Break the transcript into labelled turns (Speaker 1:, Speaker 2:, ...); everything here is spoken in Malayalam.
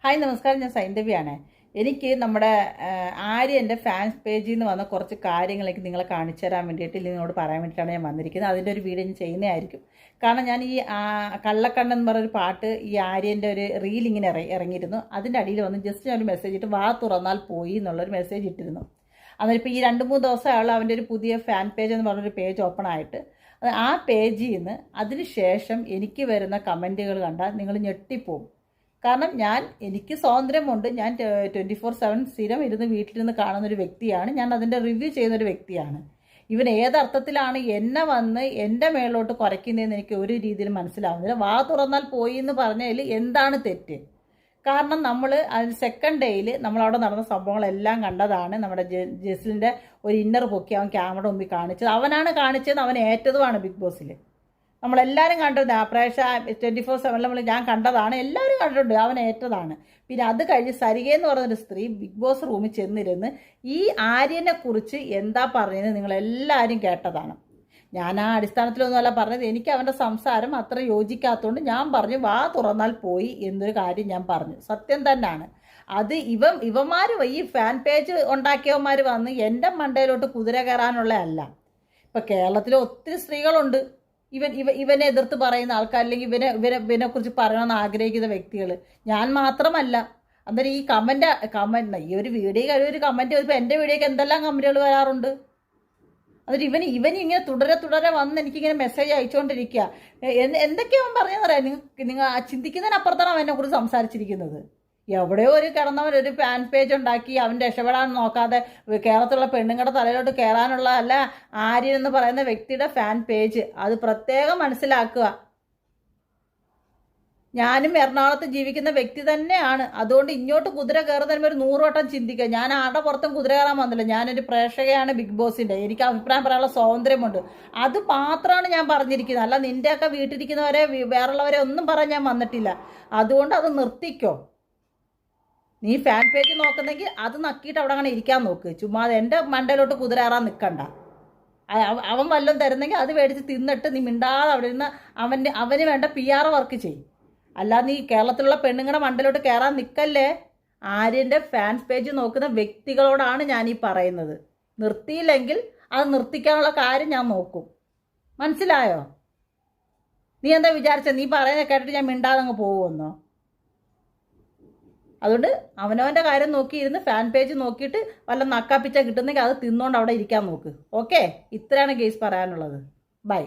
Speaker 1: ഹായ് നമസ്കാരം, ഞാൻ സൈന്ധവിയാണ്. എനിക്ക് നമ്മുടെ ആര്യൻ്റെ ഫാൻസ് പേജിൽ നിന്ന് വന്ന കുറച്ച് കാര്യങ്ങളൊക്കെ നിങ്ങളെ കാണിച്ചു തരാൻ വേണ്ടിയിട്ട് നിങ്ങളോട് പറയാൻ വേണ്ടിയിട്ടാണ് ഞാൻ വന്നിരിക്കുന്നത്. അതിൻ്റെ ഒരു വീഡിയോ ഞാൻ ചെയ്യുന്നതായിരിക്കും. കാരണം ഞാൻ ഈ കള്ളക്കണ്ണെന്ന് എന്ന് പറഞ്ഞൊരു പാട്ട് ഈ ആര്യൻ്റെ ഒരു റീൽ ഇങ്ങനെ ഇറങ്ങിയിരുന്നു. അതിൻ്റെ അടിയിൽ വന്ന് ജസ്റ്റ് ഞാൻ ഒരു മെസ്സേജ് ഇട്ട് വാ തുറന്നാൽ പോയി എന്നുള്ളൊരു മെസ്സേജ് ഇട്ടിരുന്നു. അന്നിപ്പോൾ ഈ 2-3 ദിവസമായുള്ള അവൻ്റെ ഒരു പുതിയ ഫാൻ പേജ് എന്ന് പറഞ്ഞൊരു പേജ് ഓപ്പൺ ആയിട്ട് ആ പേജിൽ നിന്ന് അതിന് ശേഷം എനിക്ക് വരുന്ന കമൻറ്റുകൾ കണ്ടാൽ നിങ്ങൾ ഞെട്ടിപ്പോവും. കാരണം എനിക്ക് സ്വാതന്ത്ര്യമുണ്ട്. ഞാൻ 24/7 സ്ഥിരം ഇരുന്ന് വീട്ടിലിരുന്ന് കാണുന്നൊരു വ്യക്തിയാണ്. ഞാൻ അതിൻ്റെ റിവ്യൂ ചെയ്യുന്നൊരു വ്യക്തിയാണ്. ഇവൻ ഏതർത്ഥത്തിലാണ് എന്നെ വന്ന് എൻ്റെ മേളിലോട്ട് കുറയ്ക്കുന്നതെന്ന് എനിക്ക് ഒരു രീതിയിൽ മനസ്സിലാവുന്നില്ല. വാ തുറന്നാൽ പോയി എന്ന് പറഞ്ഞതിൽ എന്താണ് തെറ്റ്? കാരണം നമ്മൾ അതിന് സെക്കൻഡ് ഡേയിൽ നമ്മളവിടെ നടന്ന സംഭവങ്ങളെല്ലാം കണ്ടതാണ്. നമ്മുടെ ജെസിലിൻ്റെ ഒരു ഇന്നർ പൊക്കി അവൻ ക്യാമറ മുമ്പിൽ കാണിച്ചത്. അവനാണ് കാണിച്ചത്, അവൻ ഏറ്റതുമാണ് ബിഗ് ബോസിൽ. നമ്മളെല്ലാവരും കണ്ടിട്ടുണ്ട്. ആ പ്രാവശ്യം 24/7 ഞാൻ കണ്ടതാണ്, എല്ലാവരും കണ്ടിട്ടുണ്ട്. അവൻ ഏറ്റതാണ്. പിന്നെ അത് കഴിഞ്ഞ് സരിക എന്ന് പറഞ്ഞൊരു സ്ത്രീ ബിഗ് ബോസ് റൂമിൽ ചെന്നിരുന്ന് ഈ ആര്യനെ കുറിച്ച് എന്താ പറഞ്ഞതെന്ന് നിങ്ങളെല്ലാവരും കേട്ടതാണ്. ഞാൻ ആ അടിസ്ഥാനത്തിലൊന്നുമല്ല പറഞ്ഞത്. എനിക്ക് അവൻ്റെ സംസാരം അത്ര യോജിക്കാത്തതുകൊണ്ട് ഞാൻ പറഞ്ഞു വാ തുറന്നാൽ പോയി എന്നൊരു കാര്യം ഞാൻ പറഞ്ഞു. സത്യം തന്നെയാണ് അത്. ഇവന്മാർ ഈ ഫാൻ പേജ് ഉണ്ടാക്കിയവന്മാർ വന്ന് എൻ്റെ മണ്ടയിലോട്ട് കുതിര കയറാനുള്ള അല്ല. ഇപ്പം കേരളത്തിൽ ഒത്തിരി സ്ത്രീകളുണ്ട് ഇവനെ എതിർത്ത് പറയുന്ന ആൾക്കാർ, അല്ലെങ്കിൽ ഇവനെ കുറിച്ച് പറയണമെന്ന് ആഗ്രഹിക്കുന്ന വ്യക്തികൾ. ഞാൻ മാത്രമല്ല. അന്നേരം ഈ കമൻറ്റ് ഈ ഒരു വീഡിയോ ഒരു കമൻറ്റ് ഇപ്പോൾ എൻ്റെ വീഡിയോക്ക് എന്തെല്ലാം കമൻറ്റുകൾ വരാറുണ്ട്. എന്നിട്ട് ഇവൻ ഇങ്ങനെ തുടരെ വന്ന് എനിക്കിങ്ങനെ മെസ്സേജ് അയച്ചുകൊണ്ടിരിക്കുക. എന്തൊക്കെയാണ് അവൻ പറഞ്ഞതെന്നറിയാം? നിങ്ങൾ ചിന്തിക്കുന്നതിനപ്പുറത്താണ് അവൻ എന്നെക്കുറിച്ച് സംസാരിച്ചിരിക്കുന്നത്. എവിടെയോ ഒരു കിടന്നവൻ ഒരു ഫാൻ പേജ് ഉണ്ടാക്കി അവൻ രക്ഷപ്പെടാൻ നോക്കാതെ കേരളത്തിലുള്ള പെണ്ണുങ്ങളുടെ തലയിലോട്ട് കയറാനുള്ള അല്ല ആര്യൻ എന്ന് പറയുന്ന വ്യക്തിയുടെ ഫാൻ പേജ്. അത് പ്രത്യേകം മനസ്സിലാക്കുക. ഞാനും എറണാകുളത്ത് ജീവിക്കുന്ന വ്യക്തി തന്നെയാണ്. അതുകൊണ്ട് ഇങ്ങോട്ട് കുതിര കയറുന്നതിന് ഒരു 100 വട്ടം ചിന്തിക്കുക. ഞാൻ ആരുടെ പുറത്തും കുതിര കയറാൻ വന്നില്ല. ഞാനൊരു പ്രേക്ഷകയാണ് ബിഗ് ബോസിൻ്റെ. എനിക്ക് അഭിപ്രായം പറയാനുള്ള സ്വാതന്ത്ര്യമുണ്ട്. അത് മാത്രമാണ് ഞാൻ പറഞ്ഞിരിക്കുന്നത്. അല്ല നിൻ്റെയൊക്കെ വീട്ടിലിരിക്കുന്നവരെ വേറുള്ളവരെ ഒന്നും പറയാൻ ഞാൻ വന്നിട്ടില്ല. അതുകൊണ്ട് അത് നിർത്തിക്കോ. നീ ഫാൻ പേജ് നോക്കുന്നെങ്കിൽ അത് നക്കിയിട്ട് അവിടെ അങ്ങനെ ഇരിക്കാൻ നോക്ക്. ചുമ്മാ എൻ്റെ മണ്ടയിലോട്ട് കുതിര കയറാൻ നിൽക്കണ്ട. അവൻ വല്ലതും തരുന്നെങ്കിൽ അത് മേടിച്ച് തിന്നിട്ട് നീ മിണ്ടാതെ അവിടെ ഇരുന്ന് അവന് വേണ്ട PR വർക്ക് ചെയ്യും. അല്ലാതെ നീ കേരളത്തിലുള്ള പെണ്ണുങ്ങളുടെ മണ്ടയിലോട്ട് കയറാൻ നിൽക്കല്ലേ. ആര്യൻ്റെ ഫാൻസ് പേജ് നോക്കുന്ന വ്യക്തികളോടാണ് ഞാൻ ഈ പറയുന്നത്. നിർത്തിയില്ലെങ്കിൽ അത് നിർത്തിക്കാനുള്ള കാര്യം ഞാൻ നോക്കും. മനസ്സിലായോ? നീ എന്താ വിചാരിച്ച നീ പറയുന്നത് കേട്ടിട്ട് ഞാൻ മിണ്ടാതെ അങ്ങ് പോകുമെന്നോ? അതുകൊണ്ട് അവനവൻ്റെ കാര്യം നോക്കിയിരുന്ന് ഫാൻ പേജ് നോക്കിയിട്ട് വല്ല നക്കാപ്പിച്ച കിട്ടുന്നെങ്കിൽ അത് തിന്നുകൊണ്ട് അവിടെ ഇരിക്കാൻ നോക്ക്. ഓക്കെ, ഇത്രയാണ് കേസ് പറയാനുള്ളത്. ബൈ.